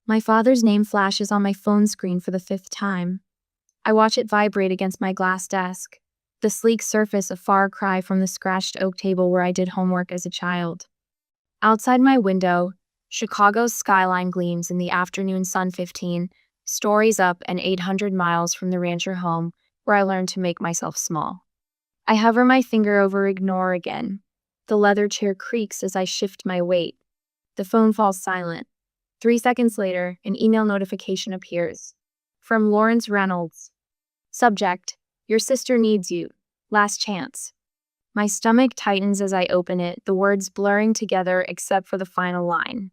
My father's name flashes on my phone screen for the 5th time. I watch it vibrate against my glass desk, the sleek surface a far cry from the scratched oak table where I did homework as a child. Outside my window, Chicago's skyline gleams in the afternoon sun 15 stories up and 800 miles from the rancher home where I learned to make myself small. I hover my finger over ignore again. The leather chair creaks as I shift my weight. The phone falls silent. 3 seconds later, an email notification appears. From Lawrence Reynolds. Subject: Your sister needs you. Last chance. My stomach tightens as I open it, the words blurring together except for the final line.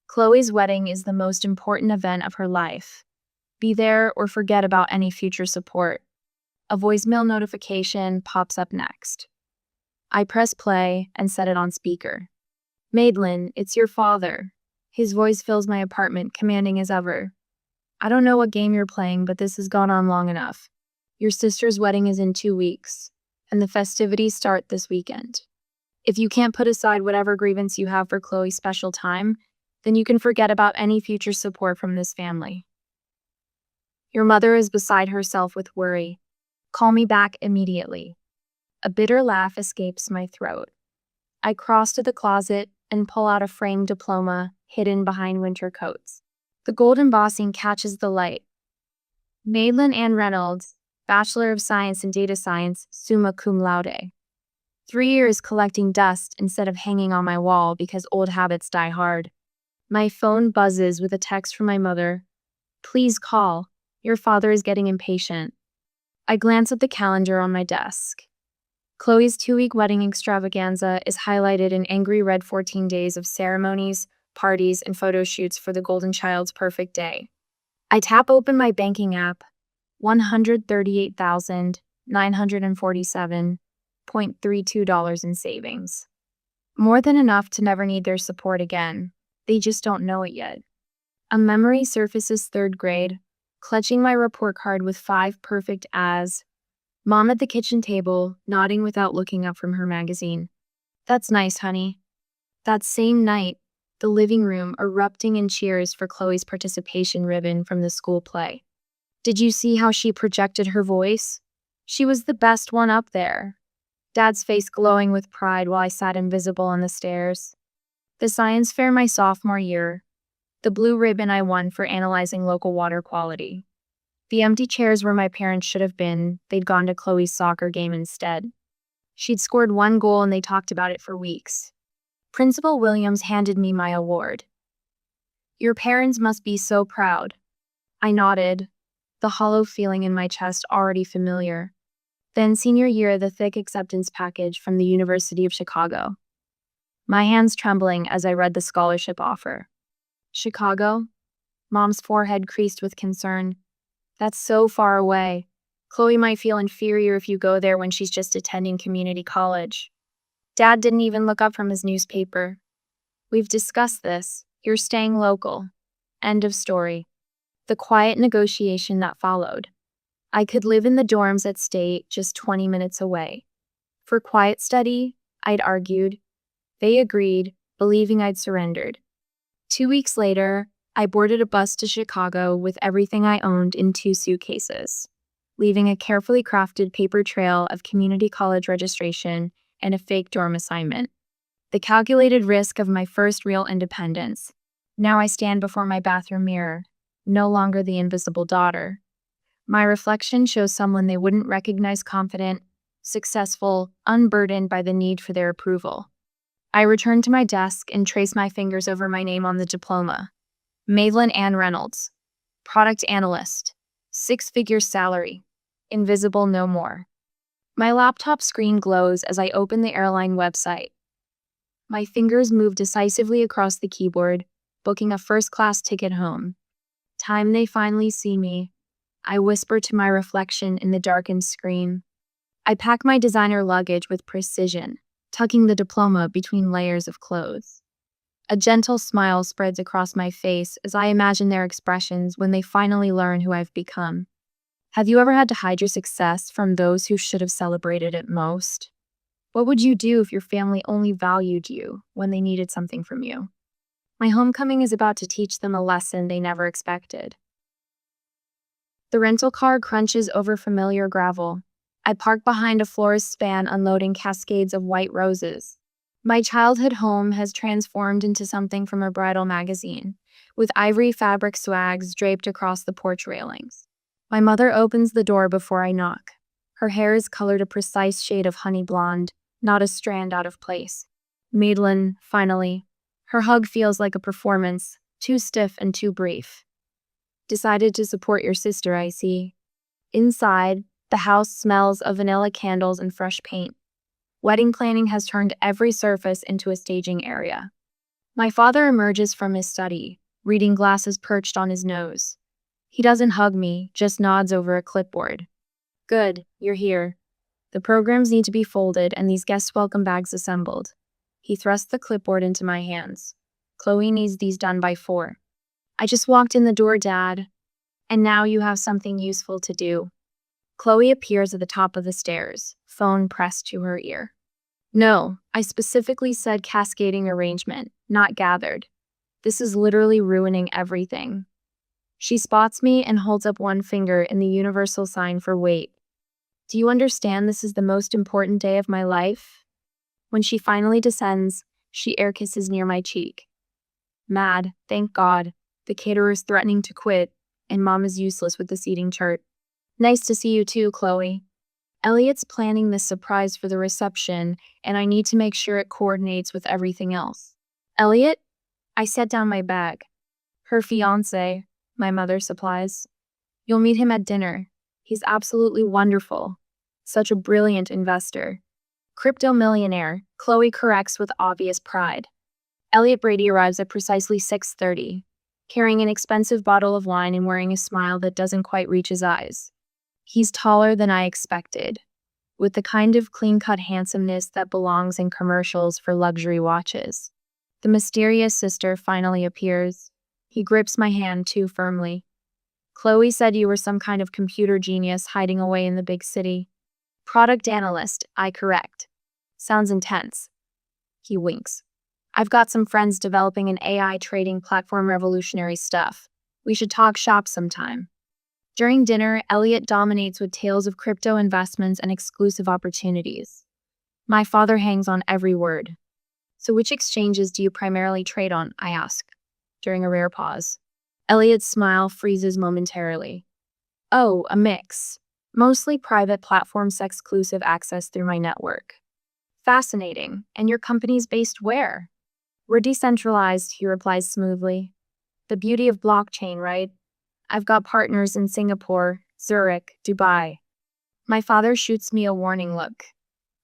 Chloe's wedding is the most important event of her life. Be there or forget about any future support. A voicemail notification pops up next. I press play and set it on speaker. Madelyn, it's your father. His voice fills my apartment, commanding as ever. I don't know what game you're playing, but this has gone on long enough. Your sister's wedding is in 2 weeks, and the festivities start this weekend. If you can't put aside whatever grievance you have for Chloe's special time, then you can forget about any future support from this family. Your mother is beside herself with worry. Call me back immediately. A bitter laugh escapes my throat. I cross to the closet and pull out a framed diploma hidden behind winter coats. The gold embossing catches the light. Madelyn Ann Reynolds, Bachelor of Science in Data Science, summa cum laude. 3 years collecting dust instead of hanging on my wall because old habits die hard. My phone buzzes with a text from my mother. Please call. Your father is getting impatient. I glance at the calendar on my desk. Chloe's 2-week wedding extravaganza is highlighted in angry red 14 days of ceremonies, parties, and photo shoots for the golden child's perfect day. I tap open my banking app. $138,947.32 in savings. More than enough to never need their support again. They just don't know it yet. A memory surfaces 3rd grade, clutching my report card with 5 perfect as. Mom at the kitchen table, nodding without looking up from her magazine. That's nice, honey. That same night, the living room erupting in cheers for Chloe's participation ribbon from the school play. Did you see how she projected her voice? She was the best one up there. Dad's face glowing with pride while I sat invisible on the stairs. The science fair my sophomore year. The blue ribbon I won for analyzing local water quality. The empty chairs where my parents should have been, they'd gone to Chloe's soccer game instead. She'd scored 1 goal and they talked about it for weeks. Principal Williams handed me my award. Your parents must be so proud. I nodded, the hollow feeling in my chest already familiar. Then senior year, the thick acceptance package from the University of Chicago. My hands trembling as I read the scholarship offer. Chicago? Mom's forehead creased with concern. That's so far away. Chloe might feel inferior if you go there when she's just attending community college. Dad didn't even look up from his newspaper. We've discussed this. You're staying local. End of story. The quiet negotiation that followed. I could live in the dorms at State, just 20 minutes away. For quiet study, I'd argued. They agreed, believing I'd surrendered. 2 weeks later, I boarded a bus to Chicago with everything I owned in 2 suitcases, leaving a carefully crafted paper trail of community college registration and a fake dorm assignment. The calculated risk of my first real independence. Now I stand before my bathroom mirror, no longer the invisible daughter. My reflection shows someone they wouldn't recognize confident, successful, unburdened by the need for their approval. I return to my desk and trace my fingers over my name on the diploma. Madelyn Ann Reynolds, product analyst, 6-figure salary, invisible no more. My laptop screen glows as I open the airline website. My fingers move decisively across the keyboard, booking a first-class ticket home. Time they finally see me, I whisper to my reflection in the darkened screen. I pack my designer luggage with precision, tucking the diploma between layers of clothes. A gentle smile spreads across my face as I imagine their expressions when they finally learn who I've become. Have you ever had to hide your success from those who should have celebrated it most? What would you do if your family only valued you when they needed something from you? My homecoming is about to teach them a lesson they never expected. The rental car crunches over familiar gravel. I park behind a florist's span unloading cascades of white roses. My childhood home has transformed into something from a bridal magazine, with ivory fabric swags draped across the porch railings. My mother opens the door before I knock. Her hair is colored a precise shade of honey blonde, not a strand out of place. Madelyn, finally. Her hug feels like a performance, too stiff and too brief. Decided to support your sister, I see. Inside, the house smells of vanilla candles and fresh paint. Wedding planning has turned every surface into a staging area. My father emerges from his study, reading glasses perched on his nose. He doesn't hug me, just nods over a clipboard. Good, you're here. The programs need to be folded and these guest welcome bags assembled. He thrusts the clipboard into my hands. Chloe needs these done by 4. I just walked in the door, Dad. And now you have something useful to do. Chloe appears at the top of the stairs, phone pressed to her ear. No, I specifically said cascading arrangement, not gathered. This is literally ruining everything. She spots me and holds up one finger in the universal sign for wait. Do you understand this is the most important day of my life? When she finally descends, she air kisses near my cheek. Mad, thank God. The caterer's threatening to quit, and Mom is useless with the seating chart. Nice to see you too, Chloe. Elliot's planning this surprise for the reception, and I need to make sure it coordinates with everything else. Elliot? I set down my bag. Her fiancé, my mother supplies. You'll meet him at dinner. He's absolutely wonderful. Such a brilliant investor. Crypto millionaire, Chloe corrects with obvious pride. Elliot Brady arrives at precisely 6:30, carrying an expensive bottle of wine and wearing a smile that doesn't quite reach his eyes. He's taller than I expected, with the kind of clean-cut handsomeness that belongs in commercials for luxury watches. The mysterious sister finally appears. He grips my hand too firmly. Chloe said you were some kind of computer genius hiding away in the big city. Product analyst, I correct. Sounds intense. He winks. I've got some friends developing an AI trading platform, revolutionary stuff. We should talk shop sometime. During dinner, Elliot dominates with tales of crypto investments and exclusive opportunities. My father hangs on every word. So which exchanges do you primarily trade on? I ask, during a rare pause. Elliot's smile freezes momentarily. Oh, a mix. Mostly private platforms, exclusive access through my network. Fascinating. And your company's based where? We're decentralized, he replies smoothly. The beauty of blockchain, right? I've got partners in Singapore, Zurich, Dubai. My father shoots me a warning look.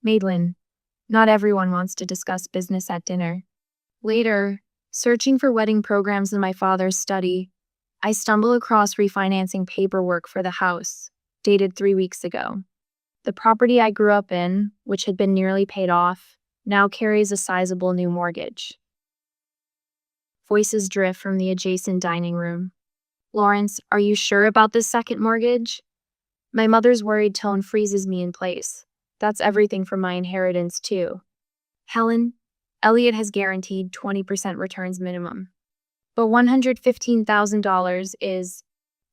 Madelyn, not everyone wants to discuss business at dinner. Later, searching for wedding programs in my father's study, I stumble across refinancing paperwork for the house, dated 3 weeks ago. The property I grew up in, which had been nearly paid off, now carries a sizable new mortgage. Voices drift from the adjacent dining room. Lawrence, are you sure about this second mortgage? My mother's worried tone freezes me in place. That's everything from my inheritance, too. Helen, Elliot has guaranteed 20% returns minimum. But $115,000 is...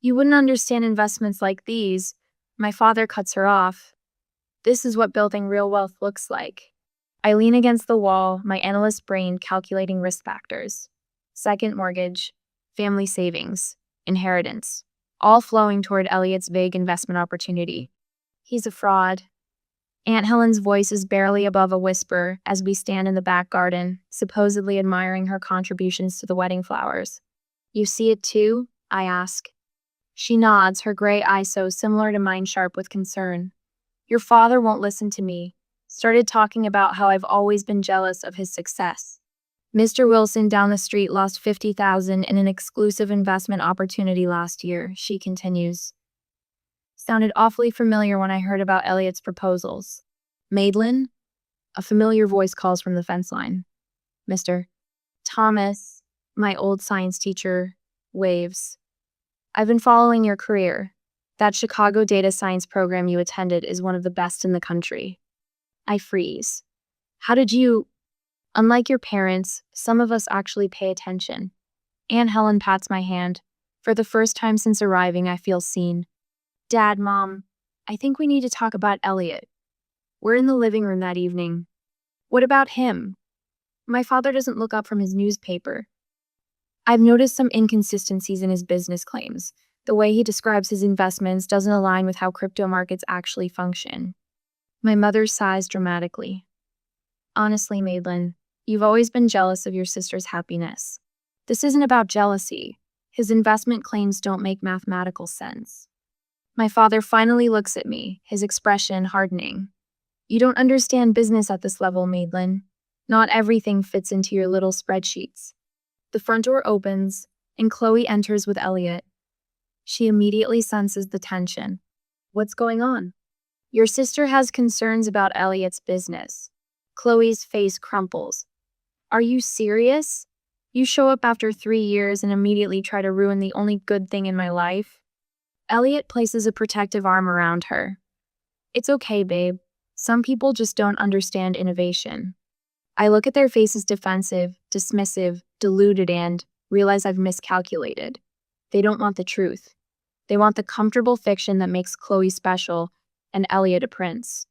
You wouldn't understand investments like these. My father cuts her off. This is what building real wealth looks like. I lean against the wall, my analyst brain calculating risk factors. Second mortgage, family savings, inheritance, all flowing toward Elliot's vague investment opportunity. He's a fraud. Aunt Helen's voice is barely above a whisper as we stand in the back garden, supposedly admiring her contributions to the wedding flowers. You see it too? I ask. She nods, her gray eyes so similar to mine sharp with concern. Your father won't listen to me. Started talking about how I've always been jealous of his success. Mr. Wilson down the street lost $50,000 in an exclusive investment opportunity last year, she continues. Sounded awfully familiar when I heard about Elliot's proposals. Madelyn? A familiar voice calls from the fence line. Mr. Thomas, my old science teacher, waves. I've been following your career. That Chicago data science program you attended is one of the best in the country. I freeze. How did you... Unlike your parents, some of us actually pay attention. Aunt Helen pats my hand. For the first time since arriving, I feel seen. Dad, Mom, I think we need to talk about Elliot. We're in the living room that evening. What about him? My father doesn't look up from his newspaper. I've noticed some inconsistencies in his business claims. The way he describes his investments doesn't align with how crypto markets actually function. My mother sighs dramatically. Honestly, Madelyn, you've always been jealous of your sister's happiness. This isn't about jealousy. His investment claims don't make mathematical sense. My father finally looks at me, his expression hardening. You don't understand business at this level, Madelyn. Not everything fits into your little spreadsheets. The front door opens, and Chloe enters with Elliot. She immediately senses the tension. What's going on? Your sister has concerns about Elliot's business. Chloe's face crumples. Are you serious? You show up after 3 years and immediately try to ruin the only good thing in my life? Elliot places a protective arm around her. It's okay, babe. Some people just don't understand innovation. I look at their faces defensive, dismissive, deluded, and realize I've miscalculated. They don't want the truth. They want the comfortable fiction that makes Chloe special and Elliot a prince.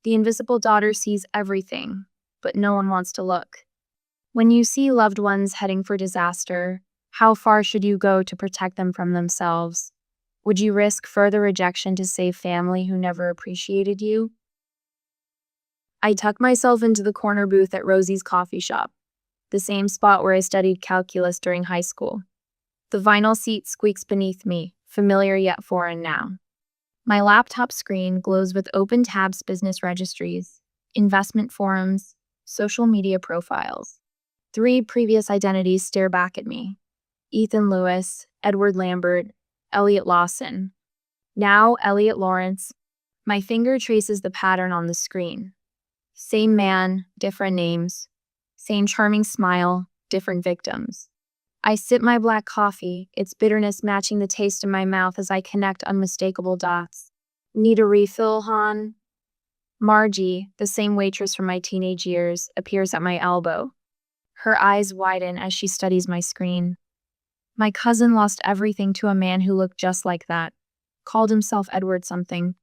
The invisible daughter sees everything, but no one wants to look. When you see loved ones heading for disaster, how far should you go to protect them from themselves? Would you risk further rejection to save family who never appreciated you? I tuck myself into the corner booth at Rosie's coffee shop, the same spot where I studied calculus during high school. The vinyl seat squeaks beneath me, familiar yet foreign now. My laptop screen glows with open tabs, business registries, investment forums, social media profiles. 3 previous identities stare back at me. Ethan Lewis, Edward Lambert, Elliot Lawson. Now Elliot Lawrence. My finger traces the pattern on the screen. Same man, different names. Same charming smile, different victims. I sip my black coffee, its bitterness matching the taste in my mouth as I connect unmistakable dots. Need a refill, hon? Margie, the same waitress from my teenage years, appears at my elbow. Her eyes widen as she studies my screen. My cousin lost everything to a man who looked just like that. Called himself Edward something.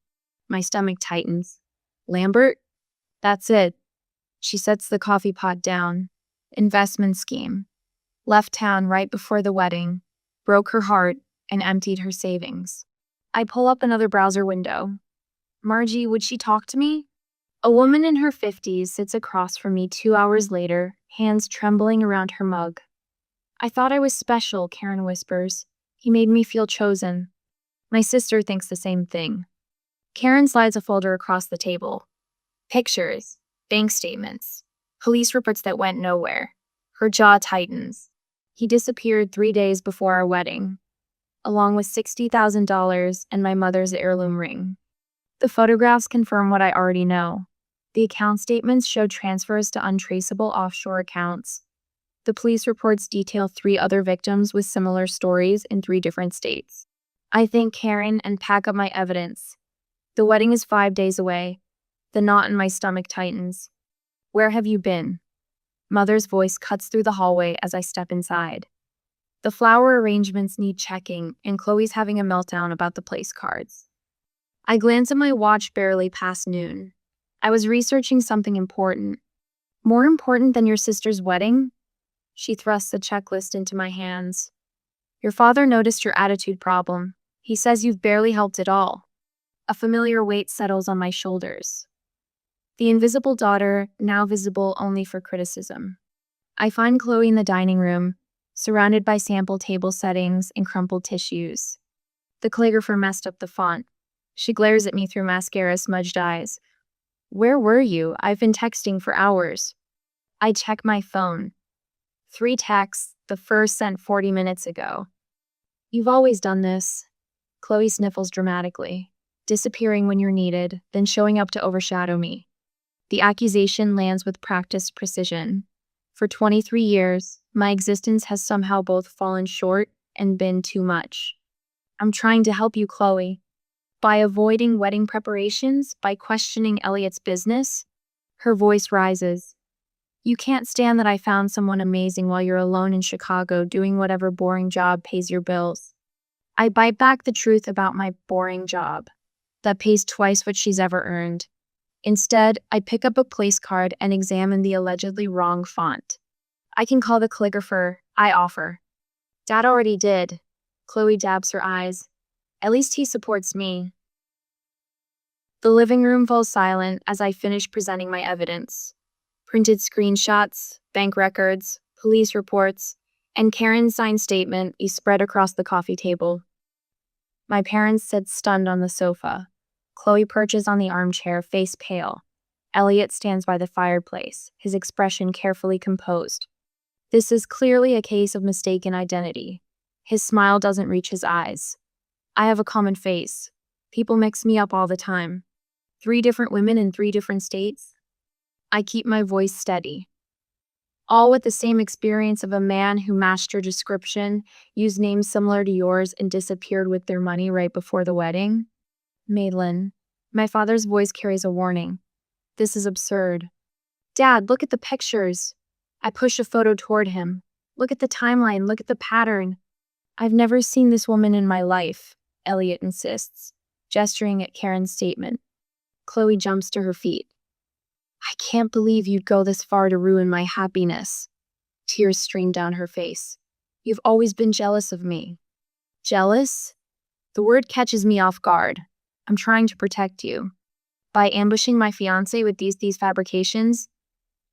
My stomach tightens. Lambert? That's it. She sets the coffee pot down. Investment scheme. Left town right before the wedding. Broke her heart and emptied her savings. I pull up another browser window. Margie, would she talk to me? A woman in her 50s sits across from me 2 hours later, hands trembling around her mug. I thought I was special, Karen whispers. He made me feel chosen. My sister thinks the same thing. Karen slides a folder across the table. Pictures, bank statements, police reports that went nowhere. Her jaw tightens. He disappeared 3 days before our wedding, along with $60,000 and my mother's heirloom ring. The photographs confirm what I already know. The account statements show transfers to untraceable offshore accounts. The police reports detail 3 other victims with similar stories in 3 different states. I thank Karen and pack up my evidence. The wedding is 5 days away. The knot in my stomach tightens. Where have you been? Mother's voice cuts through the hallway as I step inside. The flower arrangements need checking, and Chloe's having a meltdown about the place cards. I glance at my watch barely past noon. I was researching something important. More important than your sister's wedding? She thrusts a checklist into my hands. Your father noticed your attitude problem. He says you've barely helped at all. A familiar weight settles on my shoulders. The invisible daughter, now visible only for criticism. I find Chloe in the dining room, surrounded by sample table settings and crumpled tissues. The calligrapher messed up the font. She glares at me through mascara-smudged eyes. Where were you? I've been texting for hours. I check my phone. 3 texts, the first sent 40 minutes ago. You've always done this. Chloe sniffles dramatically, disappearing when you're needed, then showing up to overshadow me. The accusation lands with practiced precision. For 23 years, my existence has somehow both fallen short and been too much. I'm trying to help you, Chloe. By avoiding wedding preparations, by questioning Elliot's business. Her voice rises. You can't stand that I found someone amazing while you're alone in Chicago doing whatever boring job pays your bills. I bite back the truth about my boring job that pays twice what she's ever earned. Instead, I pick up a place card and examine the allegedly wrong font. I can call the calligrapher, I offer. Dad already did. Chloe dabs her eyes. At least he supports me. The living room falls silent as I finish presenting my evidence. Printed screenshots, bank records, police reports, and Karen's signed statement is spread across the coffee table. My parents sit stunned on the sofa. Chloe perches on the armchair, face pale. Elliot stands by the fireplace, his expression carefully composed. This is clearly a case of mistaken identity. His smile doesn't reach his eyes. I have a common face. People mix me up all the time. 3 different women in 3 different states. I keep my voice steady. All with the same experience of a man who matched your description, used names similar to yours, and disappeared with their money right before the wedding. Madelyn, my father's voice carries a warning. This is absurd. Dad, look at the pictures. I push a photo toward him. Look at the timeline, look at the pattern. I've never seen this woman in my life, Elliot insists, gesturing at Karen's statement. Chloe jumps to her feet. I can't believe you'd go this far to ruin my happiness. Tears stream down her face. You've always been jealous of me. Jealous? The word catches me off guard. I'm trying to protect you. By ambushing my fiancé with these fabrications?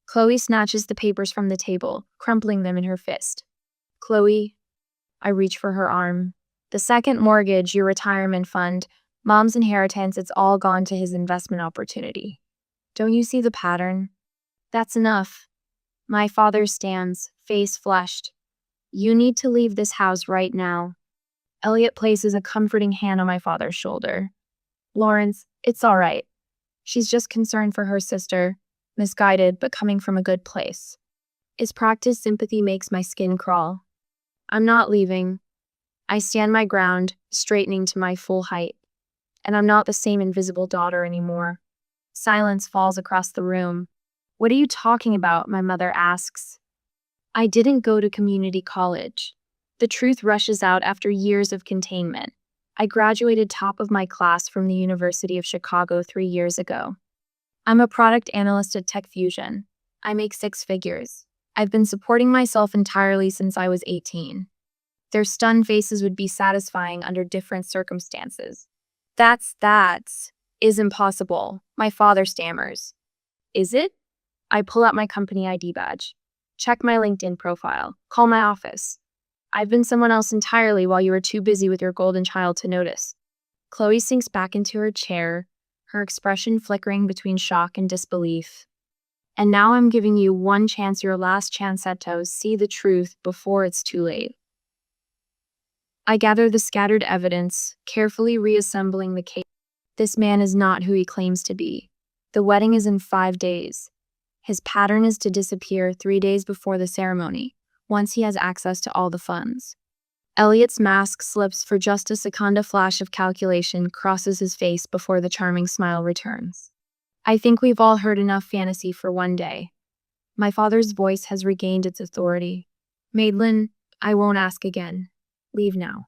Chloe snatches the papers from the table, crumpling them in her fist. Chloe, I reach for her arm. The second mortgage, your retirement fund, Mom's inheritance, it's all gone to his investment opportunity. Don't you see the pattern? That's enough. My father stands, face flushed. You need to leave this house right now. Elliot places a comforting hand on my father's shoulder. Lawrence, it's all right. She's just concerned for her sister, misguided but coming from a good place. His practiced sympathy makes my skin crawl. I'm not leaving. I stand my ground, straightening to my full height. And I'm not the same invisible daughter anymore. Silence falls across the room. What are you talking about? My mother asks. I didn't go to community college. The truth rushes out after years of containment. I graduated top of my class from the University of Chicago 3 years ago. I'm a product analyst at Tech Fusion. I make 6 figures. I've been supporting myself entirely since I was 18. Their stunned faces would be satisfying under different circumstances. That is impossible, my father stammers. Is it? I pull out my company ID badge. Check my LinkedIn profile. Call my office. I've been someone else entirely while you were too busy with your golden child to notice. Chloe sinks back into her chair, her expression flickering between shock and disbelief. And now I'm giving you one chance, your last chance to see the truth before it's too late. I gather the scattered evidence, carefully reassembling the case. This man is not who he claims to be. The wedding is in 5 days. His pattern is to disappear 3 days before the ceremony, once he has access to all the funds. Elliot's mask slips for just a second. A flash of calculation crosses his face before the charming smile returns. I think we've all heard enough fantasy for one day. My father's voice has regained its authority. Madelyn, I won't ask again. Leave now.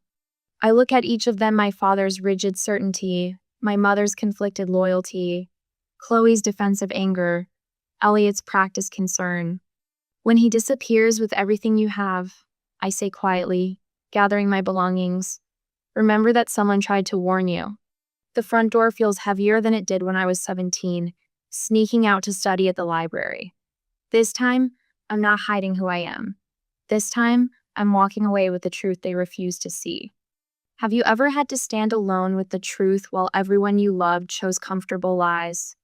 I look at each of them, my father's rigid certainty, my mother's conflicted loyalty, Chloe's defensive anger, Elliot's practiced concern. When he disappears with everything you have, I say quietly, gathering my belongings, remember that someone tried to warn you. The front door feels heavier than it did when I was 17, sneaking out to study at the library. This time, I'm not hiding who I am. This time, I'm walking away with the truth they refuse to see. Have you ever had to stand alone with the truth while everyone you loved chose comfortable lies?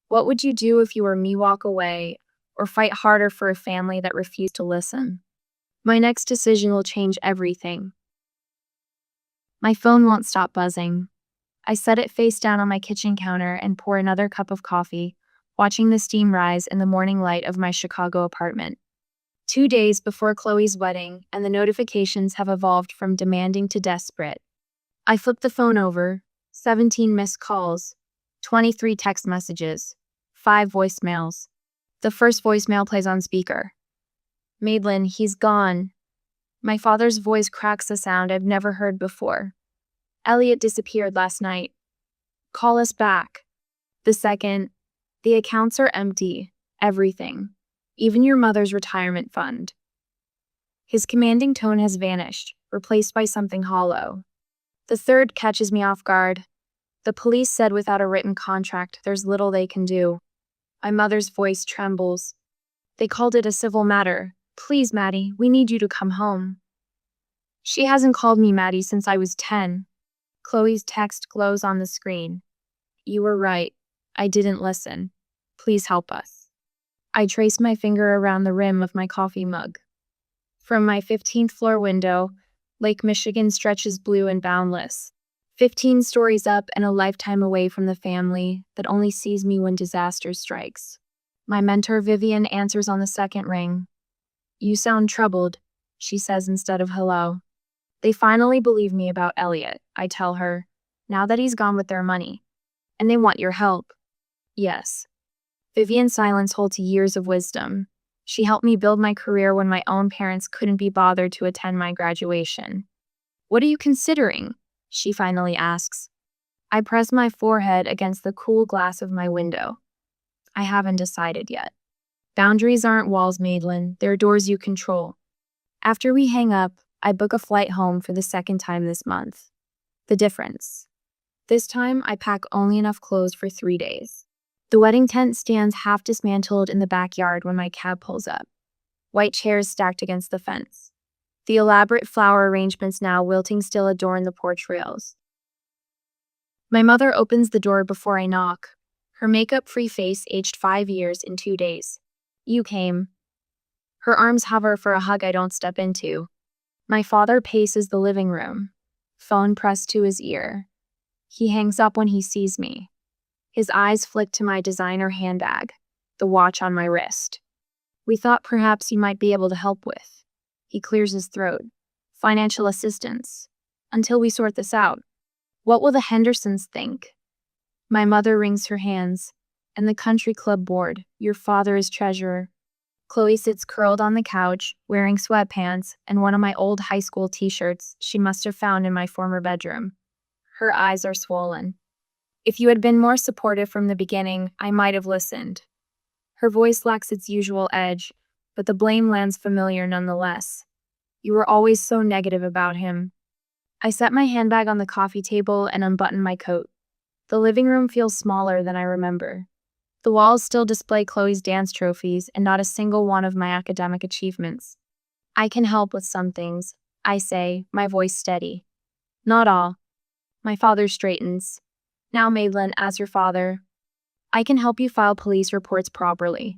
What would you do if you were me? Walk away or fight harder for a family that refused to listen? My next decision will change everything. My phone won't stop buzzing. I set it face down on my kitchen counter and pour another cup of coffee, watching the steam rise in the morning light of my Chicago apartment. 2 days before Chloe's wedding, and the notifications have evolved from demanding to desperate. I flip the phone over, 17 missed calls, 23 text messages, 5 voicemails. The first voicemail plays on speaker. Madelyn, he's gone. My father's voice cracks a sound I've never heard before. Elliot disappeared last night. Call us back. The second, the accounts are empty. Everything. Even your mother's retirement fund. His commanding tone has vanished, replaced by something hollow. The third catches me off guard. The police said without a written contract, there's little they can do. My mother's voice trembles. They called it a civil matter. Please, Maddie, we need you to come home. She hasn't called me Maddie since I was 10. Chloe's text glows on the screen. You were right. I didn't listen. Please help us. I trace my finger around the rim of my coffee mug. From my 15th floor window, Lake Michigan stretches blue and boundless. 15 stories up and a lifetime away from the family that only sees me when disaster strikes. My mentor Vivian answers on the second ring. You sound troubled, she says instead of hello. They finally believe me about Elliot, I tell her, now that he's gone with their money. And they want your help. Yes. Vivian's silence holds years of wisdom. She helped me build my career when my own parents couldn't be bothered to attend my graduation. What are you considering? She finally asks. I press my forehead against the cool glass of my window. I haven't decided yet. Boundaries aren't walls, Madelyn. They're doors you control. After we hang up, I book a flight home for the second time this month. The difference. This time, I pack only enough clothes for 3 days. The wedding tent stands half dismantled in the backyard when my cab pulls up. White chairs stacked against the fence. The elaborate flower arrangements now wilting still adorn the porch rails. My mother opens the door before I knock. Her makeup-free face aged 5 years in 2 days. You came. Her arms hover for a hug I don't step into. My father paces the living room, phone pressed to his ear. He hangs up when he sees me. His eyes flick to my designer handbag, the watch on my wrist. We thought perhaps you might be able to help with. He clears his throat. Financial assistance. Until we sort this out. What will the Hendersons think? My mother wrings her hands. And the country club board, your father is treasurer. Chloe sits curled on the couch, wearing sweatpants and one of my old high school t-shirts she must have found in my former bedroom. Her eyes are swollen. If you had been more supportive from the beginning, I might have listened. Her voice lacks its usual edge, but the blame lands familiar nonetheless. You were always so negative about him. I set my handbag on the coffee table and unbutton my coat. The living room feels smaller than I remember. The walls still display Chloe's dance trophies and not a single one of my academic achievements. I can help with some things, I say, my voice steady. Not all. My father straightens. Now, Madelyn, as your father, I can help you file police reports properly.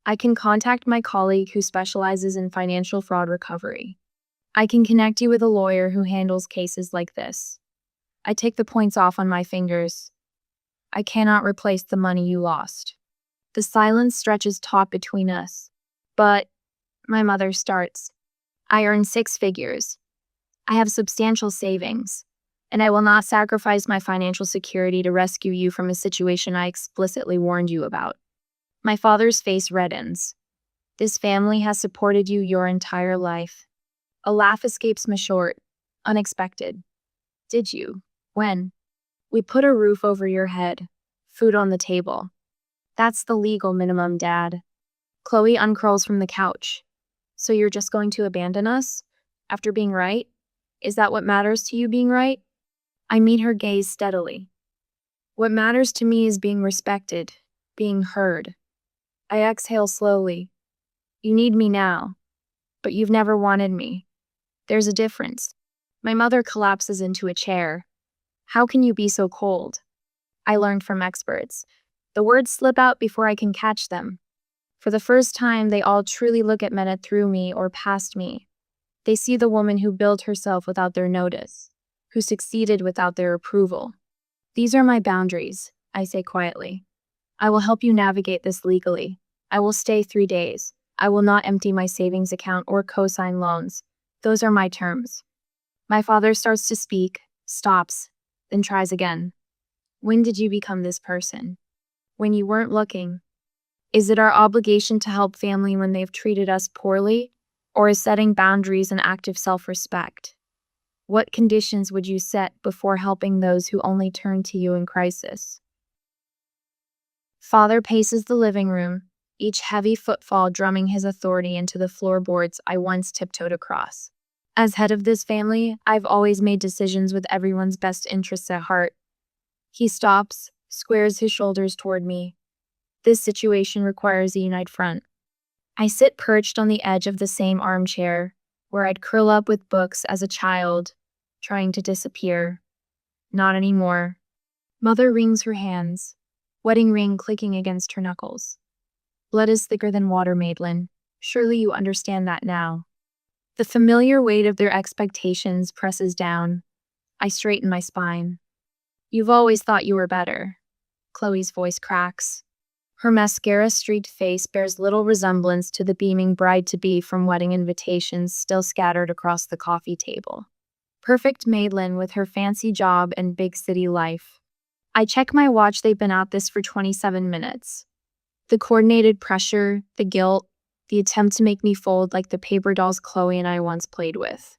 I can contact my colleague who specializes in financial fraud recovery. I can connect you with a lawyer who handles cases like this. I take the points off on my fingers. I cannot replace the money you lost. The silence stretches taut between us. But, my mother starts. I earn 6 figures. I have substantial savings. And I will not sacrifice my financial security to rescue you from a situation I explicitly warned you about. My father's face reddens. This family has supported you your entire life. A laugh escapes me short. Unexpected. Did you? When? We put a roof over your head. Food on the table. That's the legal minimum, Dad. Chloe uncurls from the couch. So you're just going to abandon us? After being right? Is that what matters to you, being right? I meet her gaze steadily. What matters to me is being respected, being heard. I exhale slowly. You need me now, but you've never wanted me. There's a difference. My mother collapses into a chair. How can you be so cold? I learned from experts. The words slip out before I can catch them. For the first time, they all truly look at men through me or past me. They see the woman who built herself without their notice, who succeeded without their approval. These are my boundaries, I say quietly. I will help you navigate this legally. I will stay 3 days. I will not empty my savings account or co-sign loans. Those are my terms. My father starts to speak, stops, then tries again. When did you become this person? When you weren't looking. Is it our obligation to help family when they've treated us poorly? Or is setting boundaries an act of self-respect? What conditions would you set before helping those who only turn to you in crisis? Father paces the living room, each heavy footfall drumming his authority into the floorboards I once tiptoed across. As head of this family, I've always made decisions with everyone's best interests at heart. He stops, squares his shoulders toward me. This situation requires a united front. I sit perched on the edge of the same armchair, where I'd curl up with books as a child, trying to disappear. Not anymore. Mother wrings her hands, wedding ring clicking against her knuckles. Blood is thicker than water, Madelyn. Surely you understand that now. The familiar weight of their expectations presses down. I straighten my spine. You've always thought you were better. Chloe's voice cracks. Her mascara-streaked face bears little resemblance to the beaming bride-to-be from wedding invitations still scattered across the coffee table. Perfect Madelyn with her fancy job and big city life. I check my watch. They've been at this for 27 minutes. The coordinated pressure, the guilt, the attempt to make me fold like the paper dolls Chloe and I once played with.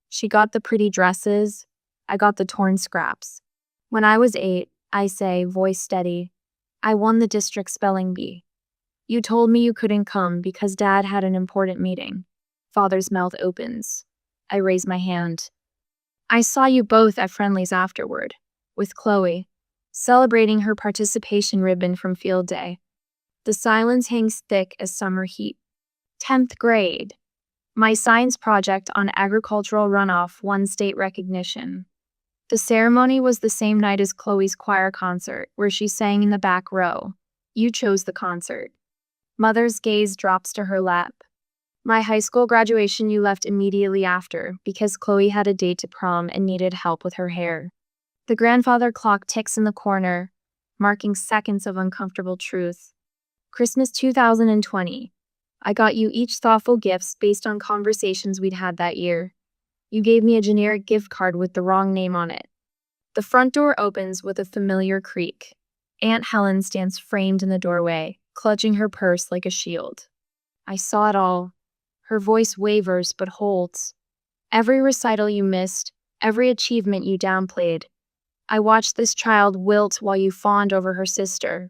She got the pretty dresses, I got the torn scraps. When I was 8, I say, voice steady, I won the district spelling bee. You told me you couldn't come because Dad had an important meeting. Father's mouth opens. I raise my hand. I saw you both at Friendly's afterward, with Chloe, celebrating her participation ribbon from field day. The silence hangs thick as summer heat. 10th grade. My science project on agricultural runoff won state recognition. The ceremony was the same night as Chloe's choir concert, where she sang in the back row. You chose the concert. Mother's gaze drops to her lap. My high school graduation you left immediately after because Chloe had a date to prom and needed help with her hair. The grandfather clock ticks in the corner, marking seconds of uncomfortable truth. Christmas 2020. I got you each thoughtful gifts based on conversations we'd had that year. You gave me a generic gift card with the wrong name on it. The front door opens with a familiar creak. Aunt Helen stands framed in the doorway, clutching her purse like a shield. I saw it all. Her voice wavers but holds. Every recital you missed, every achievement you downplayed. I watched this child wilt while you fawned over her sister.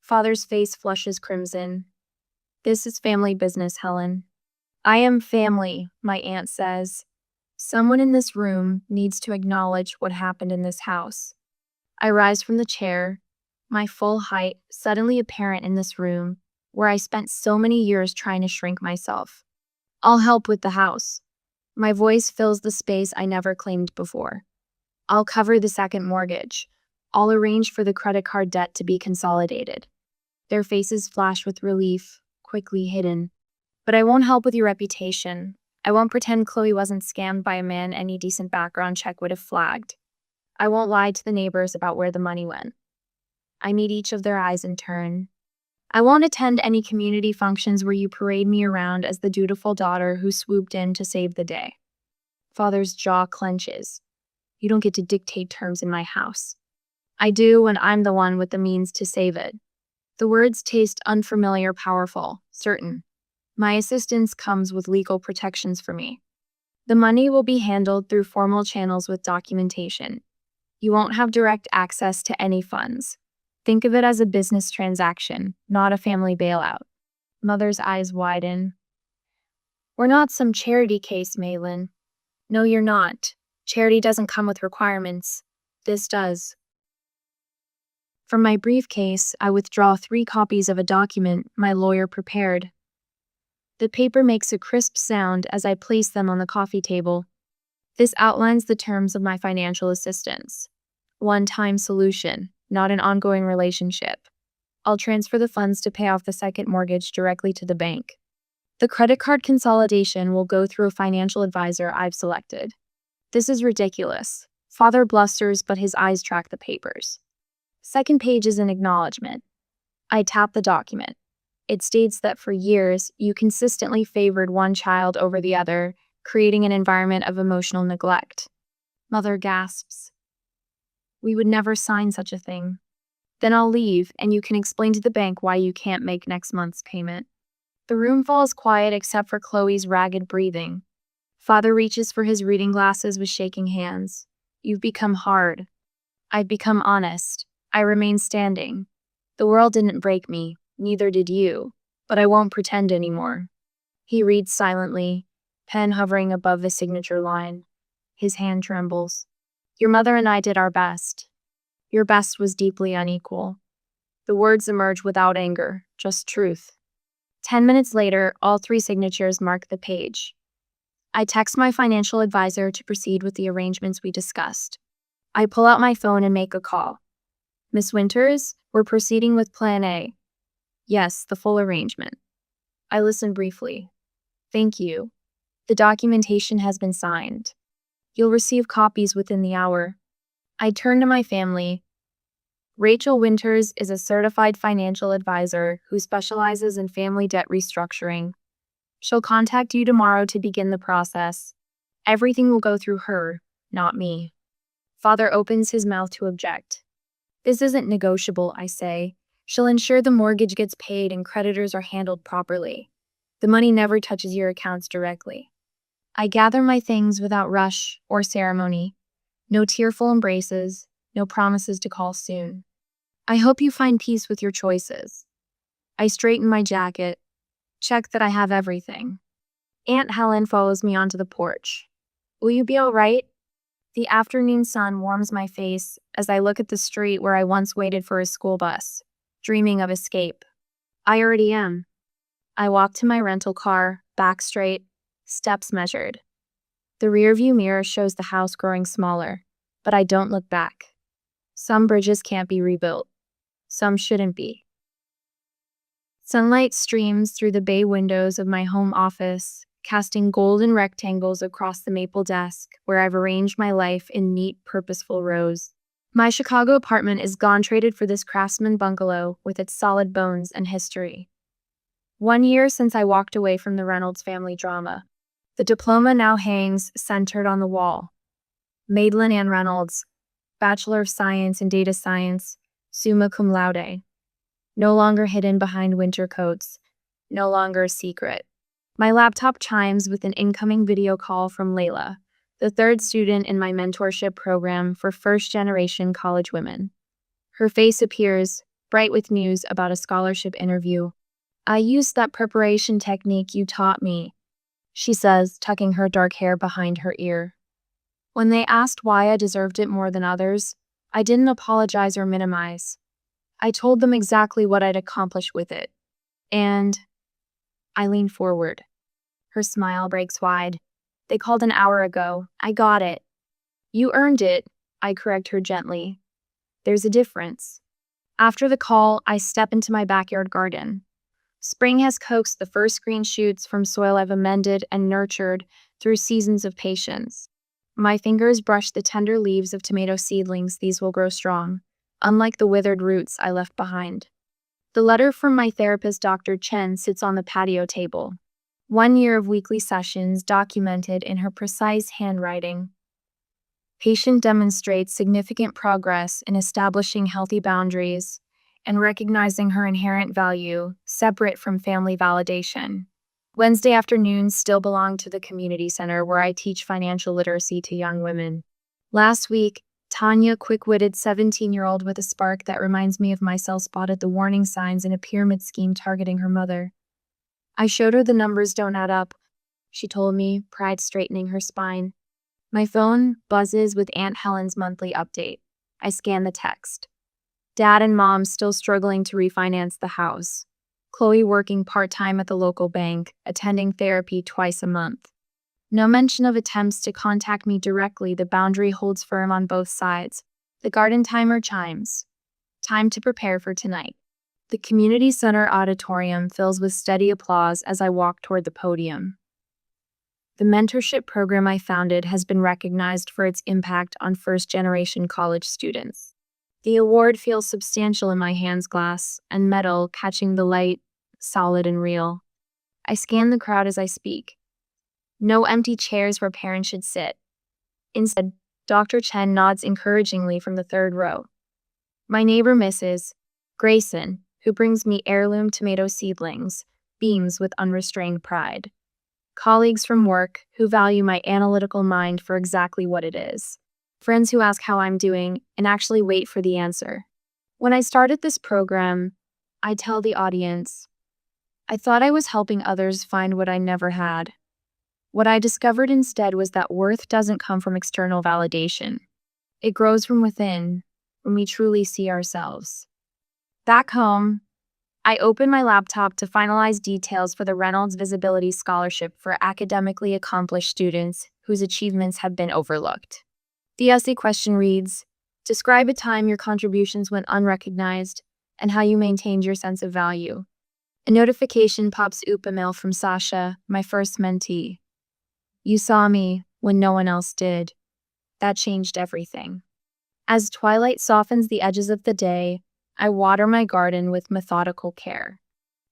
Father's face flushes crimson. This is family business, Helen. I am family, my aunt says. Someone in this room needs to acknowledge what happened in this house. I rise from the chair, my full height suddenly apparent in this room, where I spent so many years trying to shrink myself. I'll help with the house. My voice fills the space I never claimed before. I'll cover the second mortgage. I'll arrange for the credit card debt to be consolidated. Their faces flash with relief, quickly hidden. But I won't help with your reputation. I won't pretend Chloe wasn't scammed by a man any decent background check would have flagged. I won't lie to the neighbors about where the money went. I meet each of their eyes in turn. I won't attend any community functions where you parade me around as the dutiful daughter who swooped in to save the day. Father's jaw clenches. You don't get to dictate terms in my house. I do when I'm the one with the means to save it. The words taste unfamiliar, powerful, certain. My assistance comes with legal protections for me. The money will be handled through formal channels with documentation. You won't have direct access to any funds. Think of it as a business transaction, not a family bailout. Mother's eyes widen. We're not some charity case, Madelyn. No, you're not. Charity doesn't come with requirements. This does. From my briefcase, I withdraw 3 copies of a document my lawyer prepared. The paper makes a crisp sound as I place them on the coffee table. This outlines the terms of my financial assistance. One-time solution, not an ongoing relationship. I'll transfer the funds to pay off the second mortgage directly to the bank. The credit card consolidation will go through a financial advisor I've selected. This is ridiculous. Father blusters, but his eyes track the papers. Second page is an acknowledgement. I tap the document. It states that for years, you consistently favored one child over the other, creating an environment of emotional neglect. Mother gasps. We would never sign such a thing. Then I'll leave, and you can explain to the bank why you can't make next month's payment. The room falls quiet except for Chloe's ragged breathing. Father reaches for his reading glasses with shaking hands. You've become hard. I've become honest. I remain standing. The world didn't break me, neither did you, but I won't pretend anymore. He reads silently, pen hovering above the signature line. His hand trembles. Your mother and I did our best. Your best was deeply unequal. The words emerge without anger, just truth. 10 minutes later, all 3 signatures mark the page. I text my financial advisor to proceed with the arrangements we discussed. I pull out my phone and make a call. Miss Winters, we're proceeding with Plan A. Yes, the full arrangement. I listen briefly. Thank you. The documentation has been signed. You'll receive copies within the hour. I turn to my family. Rachel Winters is a certified financial advisor who specializes in family debt restructuring. She'll contact you tomorrow to begin the process. Everything will go through her, not me. Father opens his mouth to object. This isn't negotiable, I say. She'll ensure the mortgage gets paid and creditors are handled properly. The money never touches your accounts directly. I gather my things without rush or ceremony. No tearful embraces, no promises to call soon. I hope you find peace with your choices. I straighten my jacket, check that I have everything. Aunt Helen follows me onto the porch. Will you be all right? The afternoon sun warms my face as I look at the street where I once waited for a school bus, dreaming of escape. I already am. I walk to my rental car, back straight, steps measured. The rearview mirror shows the house growing smaller, but I don't look back. Some bridges can't be rebuilt. Some shouldn't be. Sunlight streams through the bay windows of my home office, casting golden rectangles across the maple desk where I've arranged my life in neat, purposeful rows. My Chicago apartment is gone traded for this craftsman bungalow with its solid bones and history. 1 year since I walked away from the Reynolds family drama. The diploma now hangs centered on the wall. Madelyn Ann Reynolds, Bachelor of Science in Data Science, summa cum laude. No longer hidden behind winter coats, no longer a secret. My laptop chimes with an incoming video call from Layla, the 3rd student in my mentorship program for first-generation college women. Her face appears, bright with news about a scholarship interview. I used that preparation technique you taught me, she says, tucking her dark hair behind her ear. When they asked why I deserved it more than others, I didn't apologize or minimize. I told them exactly what I'd accomplished with it. And I lean forward. Her smile breaks wide. They called an hour ago. I got it. You earned it, I correct her gently. There's a difference. After the call, I step into my backyard garden. Spring has coaxed the first green shoots from soil I've amended and nurtured through seasons of patience. My fingers brush the tender leaves of tomato seedlings. These will grow strong, unlike the withered roots I left behind. The letter from my therapist, Dr. Chen, sits on the patio table. 1 year of weekly sessions documented in her precise handwriting. Patient demonstrates significant progress in establishing healthy boundaries and recognizing her inherent value, separate from family validation. Wednesday afternoons still belong to the community center where I teach financial literacy to young women. Last week, Tanya, quick-witted 17-year-old with a spark that reminds me of myself, spotted the warning signs in a pyramid scheme targeting her mother. I showed her the numbers don't add up, she told me, pride straightening her spine. My phone buzzes with Aunt Helen's monthly update. I scan the text. Dad and Mom still struggling to refinance the house. Chloe working part-time at the local bank, attending therapy twice a month. No mention of attempts to contact me directly. The boundary holds firm on both sides. The garden timer chimes. Time to prepare for tonight. The community center auditorium fills with steady applause as I walk toward the podium. The mentorship program I founded has been recognized for its impact on first-generation college students. The award feels substantial in my hands, glass and metal catching the light, solid and real. I scan the crowd as I speak. No empty chairs where parents should sit. Instead, Dr. Chen nods encouragingly from the 3rd row. My neighbor Mrs. Grayson, who brings me heirloom tomato seedlings, beams with unrestrained pride. Colleagues from work who value my analytical mind for exactly what it is. Friends who ask how I'm doing and actually wait for the answer. When I started this program, I tell the audience, I thought I was helping others find what I never had. What I discovered instead was that worth doesn't come from external validation. It grows from within, when we truly see ourselves. Back home, I open my laptop to finalize details for the Reynolds Visibility Scholarship for academically accomplished students whose achievements have been overlooked. The essay question reads, describe a time your contributions went unrecognized and how you maintained your sense of value. A notification pops up, a mail from Sasha, my first mentee. You saw me when no one else did. That changed everything. As twilight softens the edges of the day, I water my garden with methodical care.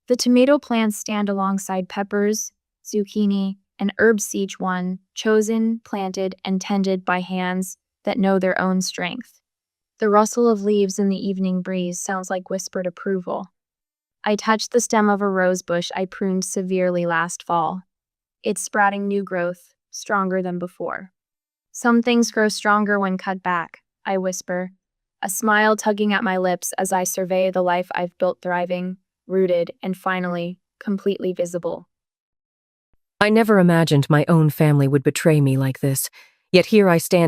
The tomato plants stand alongside peppers, zucchini, and herbs, each one chosen, planted, and tended by hands that know their own strength. The rustle of leaves in the evening breeze sounds like whispered approval. I touch the stem of a rose bush I pruned severely last fall. It's sprouting new growth, stronger than before. Some things grow stronger when cut back, I whisper, a smile tugging at my lips as I survey the life I've built, thriving, rooted, and finally, completely visible. I never imagined my own family would betray me like this, yet here I stand